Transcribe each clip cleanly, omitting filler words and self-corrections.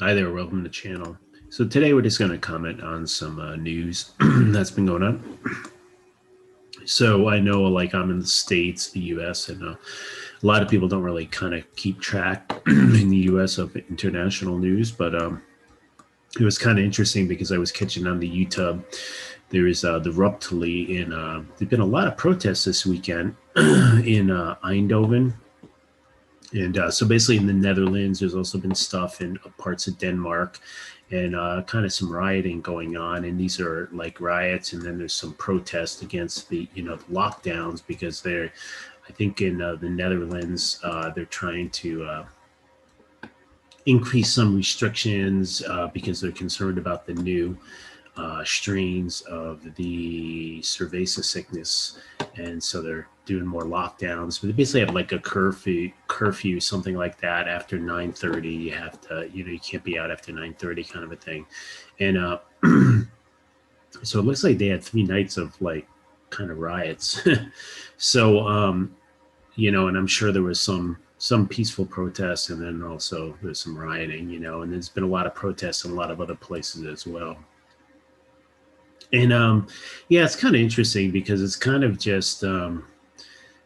Hi there, welcome to the channel. So today we're just going to comment on some news that's been going on. So I know, like, I'm in the States, the US, and a lot of people don't really kind of keep track in the US of international news, but it was kind of interesting because I was catching on the YouTube. There is the Ruptly in, there's been a lot of protests this weekend in Eindhoven. And so basically in the Netherlands, there's also been stuff in parts of Denmark and kind of some rioting going on. And these are like riots. And then there's some protest against the lockdowns because I think in the Netherlands, they're trying to increase some restrictions because they're concerned about the new strains of the cerveza sickness, and so they're doing more lockdowns. But they basically have like a curfew, something like that. After 9:30, you have to, you can't be out after 9:30, kind of a thing. And so it looks like they had 3 nights of like kind of riots. So and I'm sure there was some peaceful protests, and then also there's some rioting, and there's been a lot of protests in a lot of other places as well. And yeah, it's kind of interesting because it's kind of just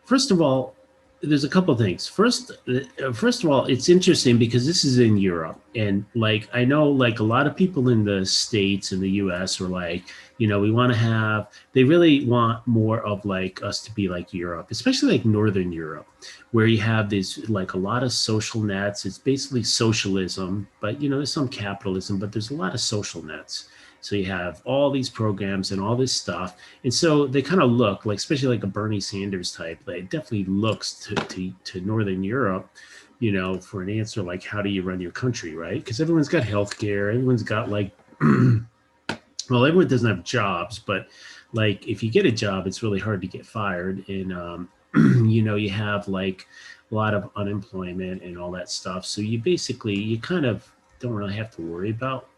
first of all, there's a couple of things. First of all, it's interesting because this is in Europe, and like I know, like a lot of people in the States and the U.S. are like, we want to have. They really want more of like us to be like Europe, especially like Northern Europe, where you have this like a lot of social nets. It's basically socialism, but there's some capitalism, but there's a lot of social nets. So you have all these programs and all this stuff. And so they kind of look like, especially like a Bernie Sanders type, it definitely looks to Northern Europe, for an answer like, how do you run your country, right? Because everyone's got healthcare, everyone's got like, well, everyone doesn't have jobs, but like if you get a job, it's really hard to get fired. And, you have like a lot of unemployment and all that stuff. So you kind of don't really have to worry about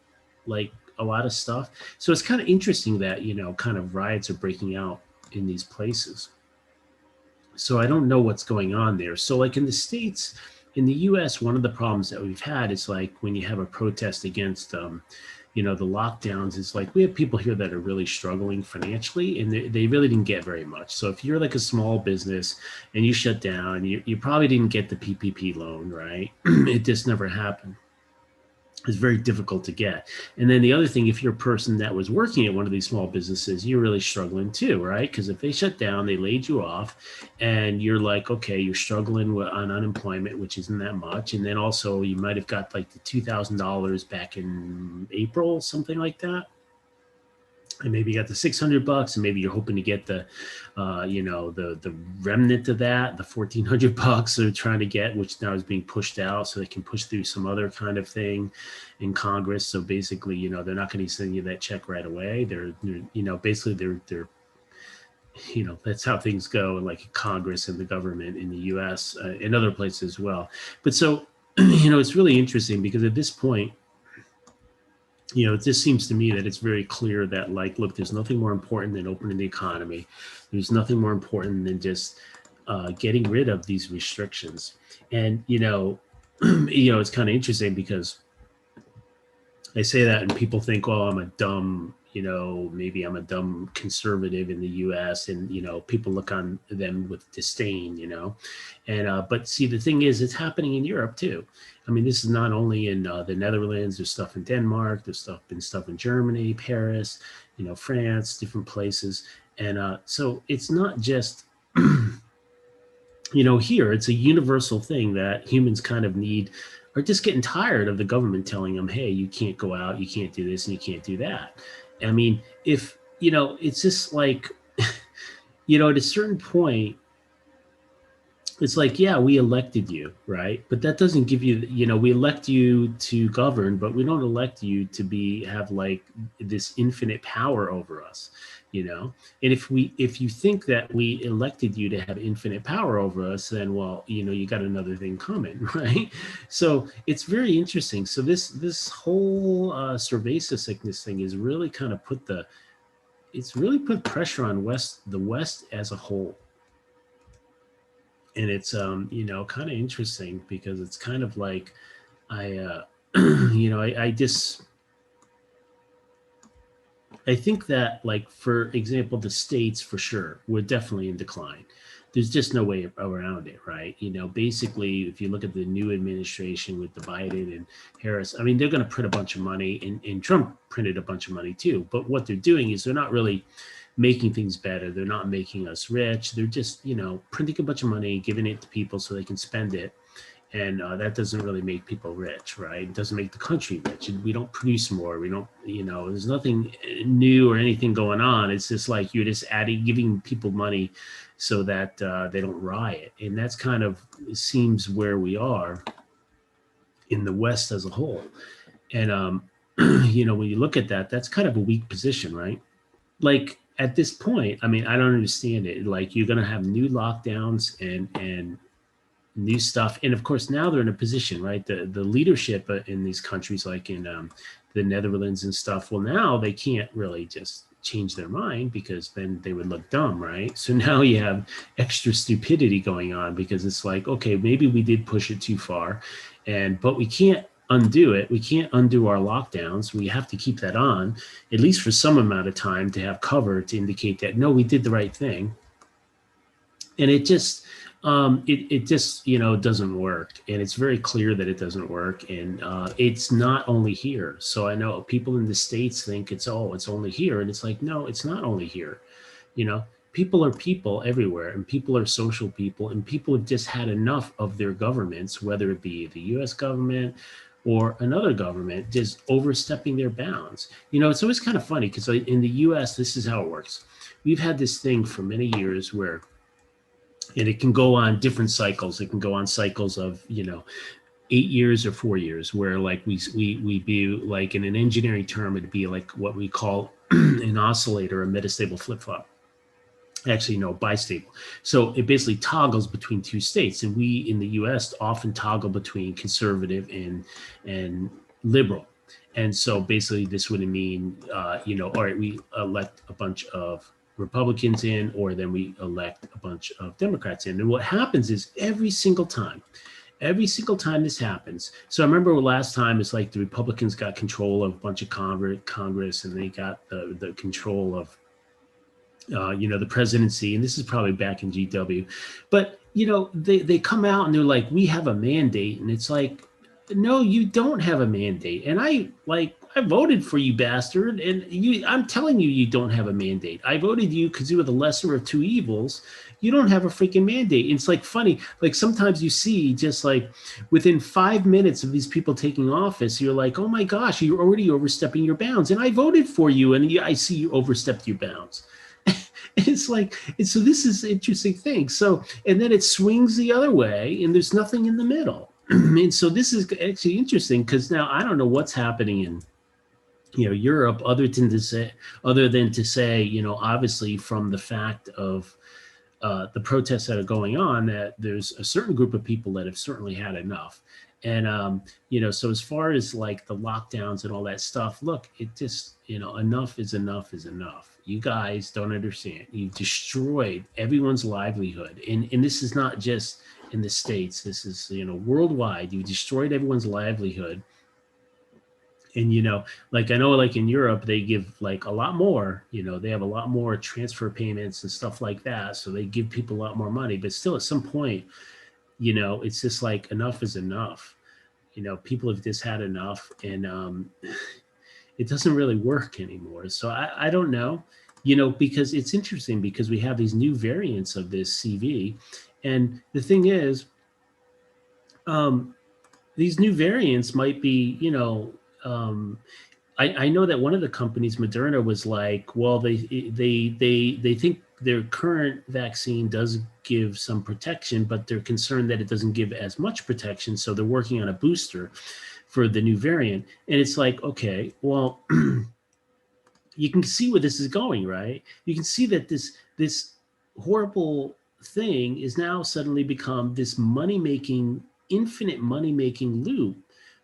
like a lot of stuff. So it's kind of interesting that, kind of riots are breaking out in these places. So I don't know what's going on there. So like in the States, in the US, one of the problems that we've had is like when you have a protest against, the lockdowns, is like we have people here that are really struggling financially, and they really didn't get very much. So if you're like a small business and you shut down, you probably didn't get the PPP loan, right? It just never happened. Is very difficult to get. And then the other thing, if you're a person that was working at one of these small businesses, you're really struggling too, right? Because if they shut down, they laid you off, and you're like, okay, you're struggling on unemployment, which isn't that much. And then also you might have got like the $2,000 back in April, something like that. And maybe you got the $600, and maybe you're hoping to get the the remnant of that, the $1,400 they're trying to get, which now is being pushed out, so they can push through some other kind of thing in Congress. So basically, they're not going to send you that check right away. They're basically they're that's how things go in like Congress and the government in the U.S. And other places as well. But so it's really interesting because at this point, it just seems to me that it's very clear that, like, look, there's nothing more important than opening the economy. There's nothing more important than just getting rid of these restrictions. And it's kind of interesting because I say that and people think, oh, I'm a dumb, maybe I'm a dumb conservative in the U.S. and people look on them with disdain, and but see, the thing is, it's happening in Europe too. I mean, this is not only in the Netherlands. There's stuff in Denmark. There's stuff in Germany, Paris, France, different places, and so it's not just here. It's a universal thing that humans kind of need, are just getting tired of the government telling them, hey, you can't go out, you can't do this, and you can't do that. I mean, if it's just like at a certain point, it's like, yeah, we elected you, right? But that doesn't give you, we elect you to govern, but we don't elect you to have like this infinite power over us, And if you think that we elected you to have infinite power over us, then, well, you got another thing coming, right? So it's very interesting. So this whole cerveza sickness thing is really kind of it's really put pressure on the West as a whole. And it's kind of interesting because it's kind of like I you know, I think that, like, for example, the states for sure, we're definitely in decline. There's just no way around it, right? You know, basically, if you look at the new administration with the Biden and Harris, I mean, they're going to print a bunch of money, and Trump printed a bunch of money too. But what they're doing is they're not really making things better. They're not making us rich. They're just, you know, printing a bunch of money, giving it to people so they can spend it, and that doesn't really make people rich, right? It doesn't make the country rich, and we don't produce more. We don't, you know, there's nothing new or anything going on. It's just like you're just adding, giving people money so that they don't riot, and that's kind of seems where we are in the West as a whole. And you know, when you look at that, that's kind of a weak position, right? Like at this point, I mean, I don't understand it. Like you're going to have new lockdowns and new stuff, and of course now they're in a position, right? The leadership in these countries, like in the Netherlands and stuff, well, now they can't really just change their mind because then they would look dumb, right? So now you have extra stupidity going on because it's like, okay, maybe we did push it too far, and but we can't undo it. We can't undo our lockdowns. We have to keep that on at least for some amount of time to have cover to indicate that no, we did the right thing. And it just it just, you know, doesn't work, and it's very clear that it doesn't work. And it's not only here. So I know people in the States think it's, oh, it's only here, and it's like, no, it's not only here. You know, people are people everywhere, and people are social people, and people have just had enough of their governments, whether it be the US government or another government, just overstepping their bounds. You know, it's always kind of funny because in the US, this is how it works. We've had this thing for many years where, and it can go on different cycles. It can go on cycles of, you know, 8 years or 4 years, where like we be like, in an engineering term, it'd be like what we call an oscillator, a metastable flip flop. Actually, no, bistable. So it basically toggles between two states, and we in the U.S. often toggle between conservative and liberal. And so basically, this would mean, you know, all right, we elect a bunch of Republicans in, or then we elect a bunch of Democrats in. And what happens is every single time this happens. So I remember last time, it's like the Republicans got control of a bunch of Congress, and they got the control of, you know, the presidency. And this is probably back in GW. But, you know, they come out and they're like, we have a mandate. And it's like, no, you don't have a mandate. And I voted for you, bastard. And I'm telling you, you don't have a mandate. I voted you because you were the lesser of two evils. You don't have a freaking mandate. It's like funny. Like sometimes you see just like within 5 minutes of these people taking office, you're like, oh my gosh, you're already overstepping your bounds. And I voted for you, and I see you overstepped your bounds. It's like, and so this is an interesting thing. So, and then it swings the other way, and there's nothing in the middle. And so this is actually interesting because now I don't know what's happening in, you know, Europe, other than to say, you know, obviously from the fact of the protests that are going on, that there's a certain group of people that have certainly had enough. And you know, so as far as like the lockdowns and all that stuff, look, it just, you know, enough is enough is enough. You guys don't understand. You've destroyed everyone's livelihood, and this is not just in the States. This is, you know, worldwide. You destroyed everyone's livelihood. And, you know, like I know, like in Europe, they give like a lot more, you know, they have a lot more transfer payments and stuff like that. So they give people a lot more money, but still at some point, you know, it's just like enough is enough. You know, people have just had enough, and it doesn't really work anymore. So I don't know, you know, because it's interesting because we have these new variants of this CV. And the thing is, these new variants might be, you know, I know that one of the companies, Moderna, was like, well, they think their current vaccine does give some protection, but they're concerned that it doesn't give as much protection. So they're working on a booster for the new variant. And it's like, okay, well, you can see where this is going, right? You can see that this horrible thing is now suddenly become this money-making, infinite money-making loop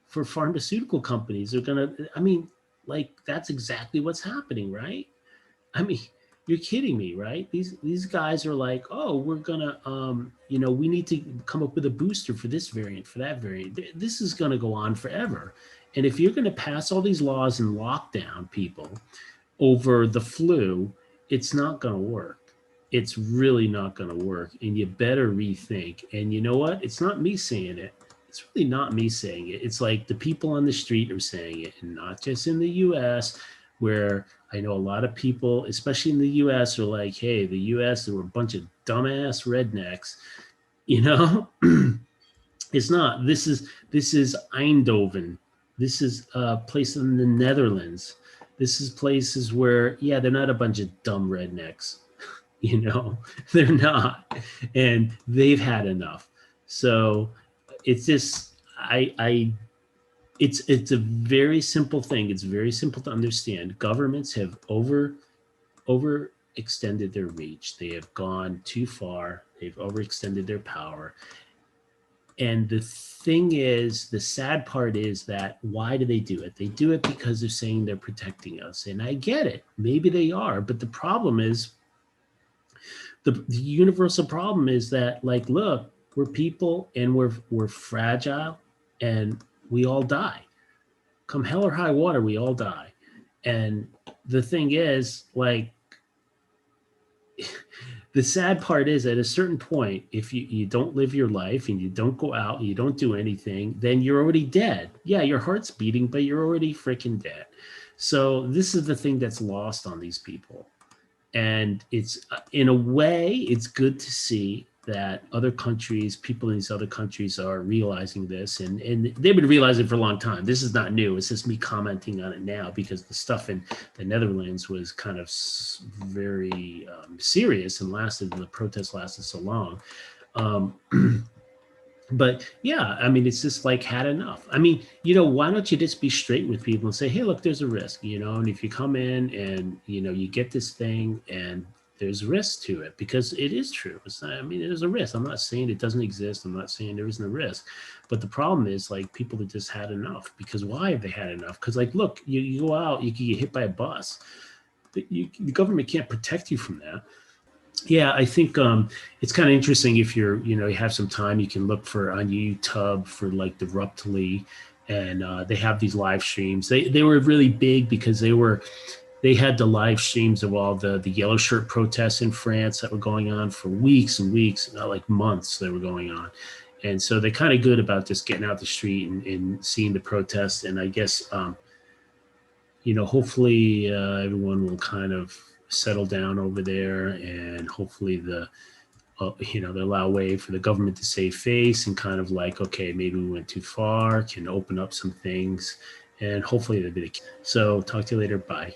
for pharmaceutical companies. They're gonna, I mean, like that's exactly what's happening, right? I mean, you're kidding me, right? These guys are like, oh, we're gonna, you know, we need to come up with a booster for this variant, for that variant. This is gonna go on forever, And if you're going to pass all these laws and lock down people over the flu, it's not going to work. It's really not going to work. And you better rethink. And you know what? It's not me saying it. It's really not me saying it. It's like the people on the street are saying it, and not just in the US, where I know a lot of people, especially in the US, are like, hey, the US, there were a bunch of dumbass rednecks, you know? It's not. This is Eindhoven. This is a place in the Netherlands. This is places where, yeah, they're not a bunch of dumb rednecks, you know, they're not, and they've had enough. So it's just, it's a very simple thing. It's very simple to understand. Governments have overextended their reach. They have gone too far. They've overextended their power. And the thing is, the sad part is that why do they do it? They do it because they're saying they're protecting us. And I get it. Maybe they are. But the problem is, the universal problem is that, like, look, we're people and we're fragile and we all die. Come hell or high water, we all die. And the thing is, like, the sad part is at a certain point, if you don't live your life and you don't go out and you don't do anything, then you're already dead. Yeah, your heart's beating, but you're already freaking dead. So this is the thing that's lost on these people. And it's, in a way, it's good to see that other countries, people in these other countries are realizing this, and they've been realizing it for a long time. This is not new. It's just me commenting on it now because the stuff in the Netherlands was kind of very serious and the protest lasted so long. But yeah, I mean, it's just like had enough. I mean, why don't you just be straight with people and say, hey, look, there's a risk, and if you come in and, you get this thing and there's risk to it, because it is true. I mean, there's a risk. I'm not saying it doesn't exist. I'm not saying there isn't a risk. But the problem is, like, people have just had enough. Because why have they had enough? Because, like, look, you go out, you can get hit by a bus. But the government can't protect you from that. Yeah, I think it's kind of interesting if you have some time, you can look for on YouTube for like the Ruptly, and they have these live streams. They were really big because they had the live streams of all the yellow shirt protests in France that were going on for weeks and weeks, not like months they were going on. And so they're kind of good about just getting out the street and seeing the protests. And I guess, hopefully everyone will kind of settle down over there, and hopefully they allow way for the government to save face and kind of like, okay, maybe we went too far, can open up some things, and hopefully that'll be the case. So talk to you later. Bye.